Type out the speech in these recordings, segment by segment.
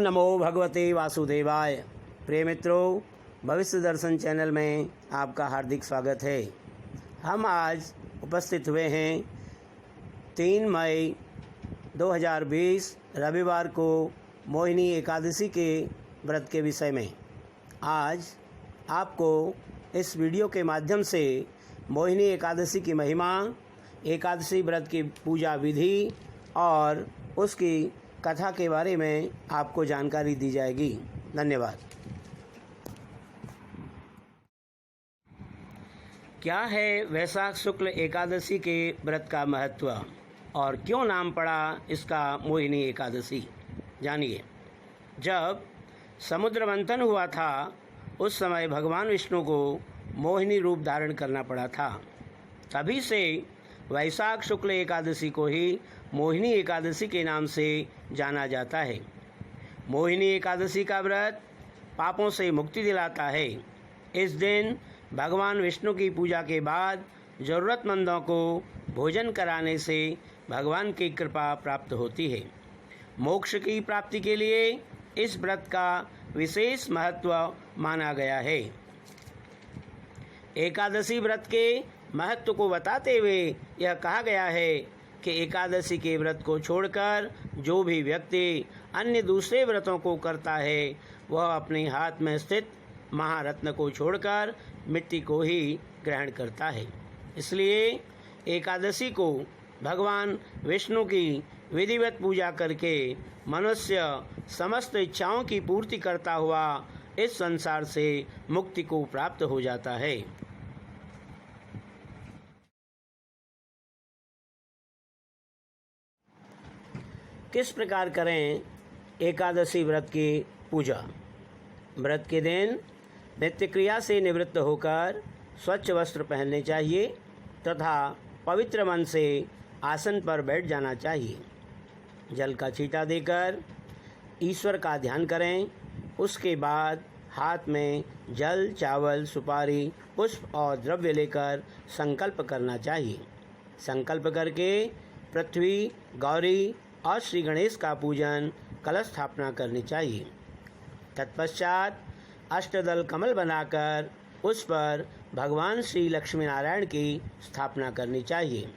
नमो भगवते वासुदेवाय। प्रिय मित्रों, भविष्य दर्शन चैनल में आपका हार्दिक स्वागत है। हम आज उपस्थित हुए हैं 3 मई 2020 रविवार को मोहिनी एकादशी के व्रत के विषय में। आज आपको इस वीडियो के माध्यम से मोहिनी एकादशी की महिमा, एकादशी व्रत की पूजा विधि और उसकी कथा के बारे में आपको जानकारी दी जाएगी। धन्यवाद। क्या है वैशाख शुक्ल एकादशी के व्रत का महत्व और क्यों नाम पड़ा इसका मोहिनी एकादशी, जानिए। जब समुद्र मंथन हुआ था उस समय भगवान विष्णु को मोहिनी रूप धारण करना पड़ा था। तभी से वैशाख शुक्ल एकादशी को ही मोहिनी एकादशी के नाम से जाना जाता है। मोहिनी एकादशी का व्रत पापों से मुक्ति दिलाता है। इस दिन भगवान विष्णु की पूजा के बाद ज़रूरतमंदों को भोजन कराने से भगवान की कृपा प्राप्त होती है। मोक्ष की प्राप्ति के लिए इस व्रत का विशेष महत्व माना गया है। एकादशी व्रत के महत्व को बताते हुए यह कहा गया है कि एकादशी के व्रत को छोड़कर जो भी व्यक्ति अन्य दूसरे व्रतों को करता है वह अपने हाथ में स्थित महारत्न को छोड़कर मिट्टी को ही ग्रहण करता है। इसलिए एकादशी को भगवान विष्णु की विधिवत पूजा करके मनुष्य समस्त इच्छाओं की पूर्ति करता हुआ इस संसार से मुक्ति को प्राप्त हो जाता है। किस प्रकार करें एकादशी व्रत की पूजा? व्रत के दिन नित्य क्रिया से निवृत्त होकर स्वच्छ वस्त्र पहनने चाहिए तथा पवित्र मन से आसन पर बैठ जाना चाहिए। जल का छींटा देकर ईश्वर का ध्यान करें। उसके बाद हाथ में जल, चावल, सुपारी, पुष्प और द्रव्य लेकर संकल्प करना चाहिए। संकल्प करके पृथ्वी, गौरी और श्री गणेश का पूजन, कलश स्थापना करनी चाहिए। तत्पश्चात अष्टदल कमल बनाकर उस पर भगवान श्री लक्ष्मी नारायण की स्थापना करनी चाहिए।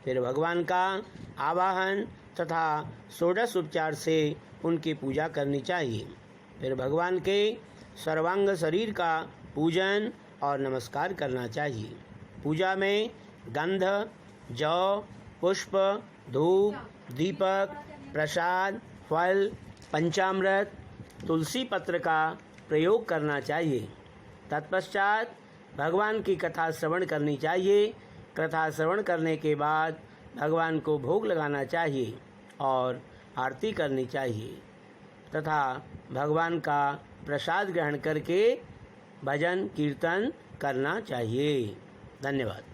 फिर भगवान का आवाहन तथा षोडश उपचार से उनकी पूजा करनी चाहिए। फिर भगवान के सर्वांग शरीर का पूजन और नमस्कार करना चाहिए। पूजा में गंध, जौ, पुष्प, धूप, दीपक, प्रसाद, फल, पंचामृत, तुलसी पत्र का प्रयोग करना चाहिए। तत्पश्चात भगवान की कथा श्रवण करनी चाहिए। कथा श्रवण करने के बाद भगवान को भोग लगाना चाहिए और आरती करनी चाहिए तथा भगवान का प्रसाद ग्रहण करके भजन कीर्तन करना चाहिए। धन्यवाद।